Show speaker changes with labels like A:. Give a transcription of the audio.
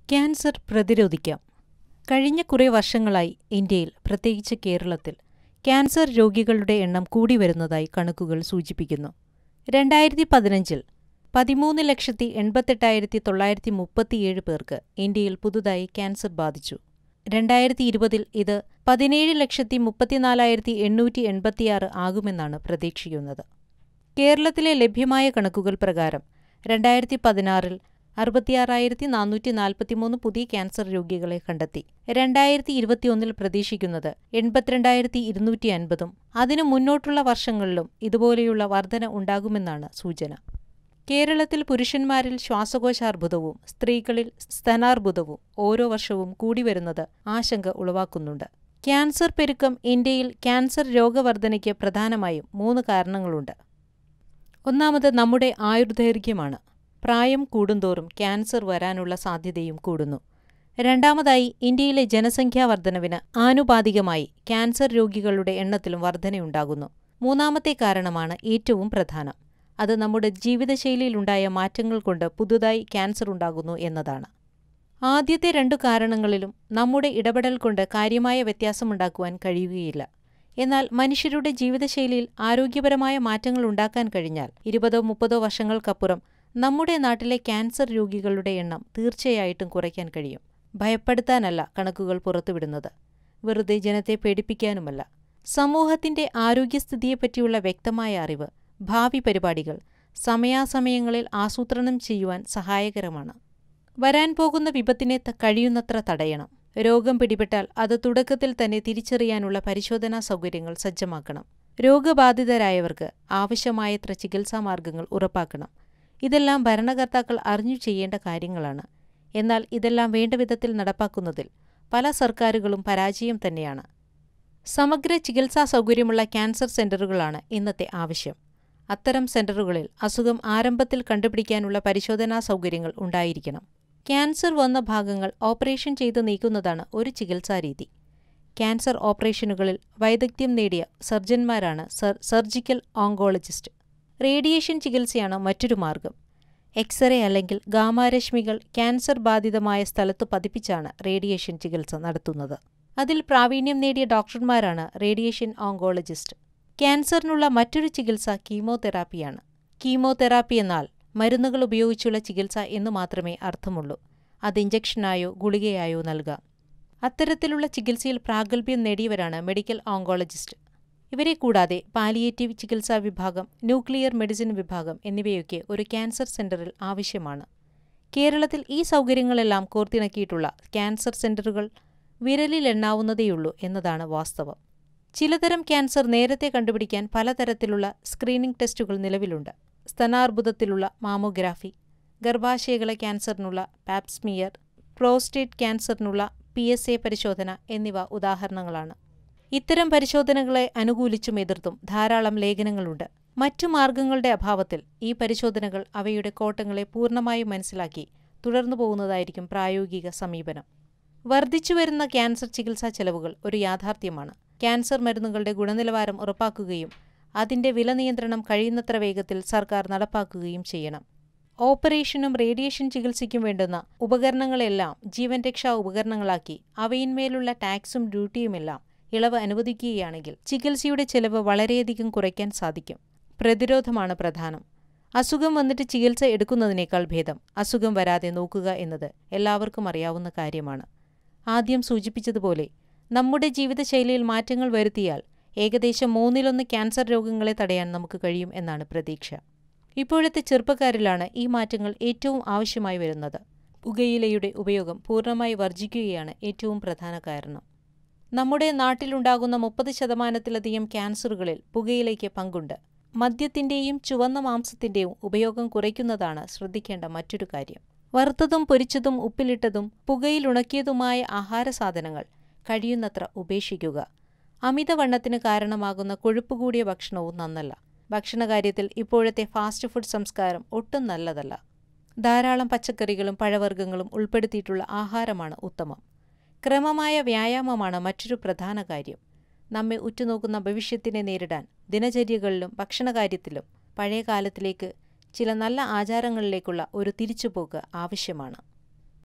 A: Cancer പ്രതിരോധിക്കാം. കഴിഞ്ഞ കുറേ വർഷങ്ങളായി ഇന്ത്യയിൽ, പ്രത്യേകിച്ച് കേരളത്തിൽ, ക്യാൻസർ രോഗികളുടെ എണ്ണം കൂടി വരുന്നതായി കണക്കുകൾ സൂചിപ്പിക്കുന്നു. 2015-ൽ 13,88,937 പേർക്ക് ഇന്ത്യയിൽ പുതുതായി ക്യാൻസർ ബാധിച്ചു. 2020-ൽ ഇത് 17,34,886 ആകുമെന്നാണ് പ്രതീക്ഷിക്കുന്നത്. കേരളത്തിലെ ലഭ്യമായ കണക്കുകൾ പ്രകാരം 2016-ൽ 66,443 പുതിയ ക്യാൻസർ രോഗികളെ കണ്ടെത്തി. 2021-ൽ പ്രതീക്ഷിക്കുന്നത് 82,250-ഉം അതിനു മുന്നോട്ടുള്ള വർഷങ്ങളിലും ഇതുപോലെയുള്ള വർധന ഉണ്ടാകുമെന്നാണ് സൂചന. കേരളത്തിൽ പുരുഷന്മാരിൽ ശ്വാസകോശാർബുദവും സ്ത്രീകളിൽ സ്തനാർബുദവും ഓരോ വർഷവും കൂടിവരുന്നത് ആശങ്ക ഉളവാക്കുന്നുണ്ട്. ക്യാൻസർ പെരുക്കം ഇന്ത്യയിൽ ക്യാൻസർ രോഗവർധനയ്ക്ക് പ്രധാനമായും 3 കാരണങ്ങളുണ്ട്. ഒന്നാമത് നമ്മുടെ ആയുർദൈർഘ്യമാണ്. പ്രായം കൂടുന്തോറും ക്യാൻസർ വരാനുള്ള സാധ്യതയും കൂടുന്നു. രണ്ടാമതായി, ഇന്ത്യയിലെ ജനസംഖ്യാവർധനവിന് ആനുപാതികമായി ക്യാൻസർ രോഗികളുടെ എണ്ണത്തിലും വർധനയുണ്ടാകുന്നു. മൂന്നാമത്തെ കാരണമാണ് ഏറ്റവും പ്രധാനം. അത് നമ്മുടെ ജീവിതശൈലിയിലുണ്ടായ മാറ്റങ്ങൾ കൊണ്ട് പുതുതായി ക്യാൻസർ ഉണ്ടാകുന്നു എന്നതാണ്. ആദ്യത്തെ 2 കാരണങ്ങളിലും നമ്മുടെ ഇടപെടൽ കൊണ്ട് കാര്യമായ വ്യത്യാസമുണ്ടാക്കുവാൻ കഴിയുകയില്ല. എന്നാൽ മനുഷ്യരുടെ ജീവിതശൈലിയിൽ ആരോഗ്യപരമായ മാറ്റങ്ങൾ ഉണ്ടാക്കാൻ കഴിഞ്ഞാൽ 20-30 വർഷങ്ങൾക്കപ്പുറം നമ്മുടെ നാട്ടിലെ ക്യാൻസർ രോഗികളുടെ എണ്ണം തീർച്ചയായിട്ടും കുറയ്ക്കാൻ കഴിയും. ഭയപ്പെടുത്താനല്ല കണക്കുകൾ പുറത്തുവിടുന്നത്, വെറുതെ ജനത്തെ പേടിപ്പിക്കാനുമല്ല. സമൂഹത്തിന്റെ ആരോഗ്യസ്ഥിതിയെപ്പറ്റിയുള്ള വ്യക്തമായ അറിവ്, ഭാവി പരിപാടികൾ സമയാസമയങ്ങളിൽ ആസൂത്രണം ചെയ്യുവാൻ സഹായകരമാണ്. വരാൻ പോകുന്ന വിപത്തിനെ കഴിയുന്നത്ര തടയണം. രോഗം പിടിപെട്ടാൽ അത് തുടക്കത്തിൽ തന്നെ തിരിച്ചറിയാനുള്ള പരിശോധനാ സൗകര്യങ്ങൾ സജ്ജമാക്കണം. രോഗബാധിതരായവർക്ക് ആവശ്യമായത്ര ചികിത്സാമാർഗങ്ങൾ ഉറപ്പാക്കണം. ഇതെല്ലാം ഭരണകർത്താക്കൾ അറിഞ്ഞു ചെയ്യേണ്ട കാര്യങ്ങളാണ്. എന്നാൽ ഇതെല്ലാം വേണ്ടവിധത്തിൽ നടപ്പാക്കുന്നതിൽ പല സർക്കാരുകളും പരാജയം തന്നെയാണ്. സമഗ്ര ചികിത്സാ സൗകര്യമുള്ള ക്യാൻസർ സെന്ററുകളാണ് ഇന്നത്തെ ആവശ്യം. അത്തരം സെന്ററുകളിൽ അസുഖം ആരംഭത്തിൽ കണ്ടുപിടിക്കാനുള്ള പരിശോധനാ സൗകര്യങ്ങൾ ഉണ്ടായിരിക്കണം. ക്യാൻസർ വന്ന ഭാഗങ്ങൾ ഓപ്പറേഷൻ ചെയ്ത് നീക്കുന്നതാണ് ഒരു ചികിത്സാരീതി. ക്യാൻസർ ഓപ്പറേഷനുകളിൽ വൈദഗ്ധ്യം നേടിയ സർജന്മാരാണ് സർജിക്കൽ ഓങ്കോളജിസ്റ്റ്. റേഡിയേഷൻ ചികിത്സയാണ് മറ്റൊരു മാർഗം. എക്സ്റേ അല്ലെങ്കിൽ ഗാമാരശ്മികൾ ക്യാൻസർ ബാധിതമായ സ്ഥലത്തു പതിപ്പിച്ചാണ് റേഡിയേഷൻ ചികിത്സ നടത്തുന്നത്. അതിൽ പ്രാവീണ്യം നേടിയ ഡോക്ടർമാരാണ് റേഡിയേഷൻ ഓങ്കോളജിസ്റ്റ്. ക്യാൻസറിനുള്ള മറ്റൊരു ചികിത്സ കീമോതെറാപ്പിയാണ്. കീമോതെറാപ്പി എന്നാൽ മരുന്നുകൾ ഉപയോഗിച്ചുള്ള ചികിത്സ എന്നു മാത്രമേ അർത്ഥമുള്ളൂ. അത് ഇഞ്ചക്ഷനായോ ഗുളികയായോ നൽകാം. അത്തരത്തിലുള്ള ചികിത്സയിൽ പ്രാഗൽഭ്യം നേടിയവരാണ് മെഡിക്കൽ ഓങ്കോളജിസ്റ്റ്. ഇവരെ കൂടാതെ പാലിയേറ്റീവ് ചികിത്സാ വിഭാഗം, ന്യൂക്ലിയർ മെഡിസിൻ വിഭാഗം എന്നിവയൊക്കെ ഒരു ക്യാൻസർ സെന്ററിൽ ആവശ്യമാണ്. കേരളത്തിൽ ഈ സൗകര്യങ്ങളെല്ലാം കോർത്തിണക്കിയിട്ടുള്ള ക്യാൻസർ സെന്ററുകൾ വിരലിലെണ്ണാവുന്നതേയുള്ളൂ എന്നതാണ് വാസ്തവം. ചിലതരം ക്യാൻസർ നേരത്തെ കണ്ടുപിടിക്കാൻ പലതരത്തിലുള്ള സ്ക്രീനിംഗ് ടെസ്റ്റുകൾ നിലവിലുണ്ട്. സ്തനാർബുദത്തിലുള്ള മാമോഗ്രാഫി, ഗർഭാശയകള ക്യാൻസറിനുള്ള പാപ്സ്മിയർ, പ്രോസ്റ്റേറ്റ് ക്യാൻസറിനുള്ള PSA പരിശോധന എന്നിവ ഉദാഹരണങ്ങളാണ്. ഇത്തരം പരിശോധനകളെ അനുകൂലിച്ചും എതിർത്തും ധാരാളം ലേഖനങ്ങളുണ്ട്. മറ്റു മാർഗങ്ങളുടെ അഭാവത്തിൽ ഈ പരിശോധനകൾ അവയുടെ കോട്ടങ്ങളെ പൂർണ്ണമായും മനസ്സിലാക്കി തുടർന്നു പോകുന്നതായിരിക്കും പ്രായോഗിക സമീപനം. വർദ്ധിച്ചുവരുന്ന ക്യാൻസർ ചികിത്സാ ചെലവുകൾ ഒരു യാഥാർത്ഥ്യമാണ്. ക്യാൻസർ മരുന്നുകളുടെ ഗുണനിലവാരം ഉറപ്പാക്കുകയും അതിന്റെ വില നിയന്ത്രണം കഴിയുന്നത്ര വേഗത്തിൽ സർക്കാർ നടപ്പാക്കുകയും ചെയ്യണം. ഓപ്പറേഷനും റേഡിയേഷൻ ചികിത്സയ്ക്കും വേണ്ടുന്ന ഉപകരണങ്ങളെല്ലാം ജീവൻ രക്ഷാ ഉപകരണങ്ങളാക്കി അവയിന്മേലുള്ള ടാക്സും ഡ്യൂട്ടിയുമെല്ലാം ഇളവ് അനുവദിക്കുകയാണെങ്കിൽ ചികിത്സയുടെ ചെലവ് വളരെയധികം കുറയ്ക്കാൻ സാധിക്കും. പ്രതിരോധമാണ് പ്രധാനം. അസുഖം വന്നിട്ട് ചികിത്സ എടുക്കുന്നതിനേക്കാൾ ഭേദം അസുഖം വരാതെ നോക്കുക എന്നത് എല്ലാവർക്കും അറിയാവുന്ന കാര്യമാണ്. ആദ്യം സൂചിപ്പിച്ചതുപോലെ നമ്മുടെ ജീവിതശൈലിയിൽ മാറ്റങ്ങൾ വരുത്തിയാൽ ഏകദേശം 1/3 ക്യാൻസർ രോഗങ്ങളെ തടയാൻ നമുക്ക് കഴിയും എന്നാണ് പ്രതീക്ഷ. ഇപ്പോഴത്തെ ചെറുപ്പക്കാരിലാണ് ഈ മാറ്റങ്ങൾ ഏറ്റവും ആവശ്യമായി വരുന്നത്. പുകയിലയുടെ ഉപയോഗം പൂർണ്ണമായി വർജിക്കുകയാണ് ഏറ്റവും പ്രധാന കാരണം. നമ്മുടെ നാട്ടിലുണ്ടാകുന്ന 30%-ലധികം ക്യാൻസറുകളിൽ പുകയിലയ്ക്ക് പങ്കുണ്ട്. മദ്യത്തിന്റെയും ചുവന്ന മാംസത്തിന്റെയും ഉപയോഗം കുറയ്ക്കുന്നതാണ് ശ്രദ്ധിക്കേണ്ട മറ്റൊരു കാര്യം. വറുത്തതും പൊരിച്ചതും ഉപ്പിലിട്ടതും പുകയിലുണക്കിയതുമായ ആഹാരസാധനങ്ങൾ കഴിയുന്നത്ര ഉപേക്ഷിക്കുക. അമിതവണ്ണത്തിന് കാരണമാകുന്ന കൊഴുപ്പുകൂടിയ ഭക്ഷണവും നന്നല്ല. ഭക്ഷണകാര്യത്തിൽ ഇപ്പോഴത്തെ ഫാസ്റ്റ് ഫുഡ് സംസ്കാരം ഒട്ടും നല്ലതല്ല. ധാരാളം പച്ചക്കറികളും പഴവർഗ്ഗങ്ങളും ഉൾപ്പെടുത്തിയിട്ടുള്ള ആഹാരമാണ് ഉത്തമം. ക്രമമായ വ്യായാമമാണ് മറ്റൊരു പ്രധാന കാര്യം. നമ്മെ ഉറ്റുനോക്കുന്ന ഭവിഷ്യത്തിനെ നേരിടാൻ ദിനചര്യകളിലും ഭക്ഷണകാര്യത്തിലും പഴയ കാലത്തിലേക്ക് ചില നല്ല ആചാരങ്ങളിലേക്കുള്ള ഒരു തിരിച്ചുപോക്ക് ആവശ്യമാണ്.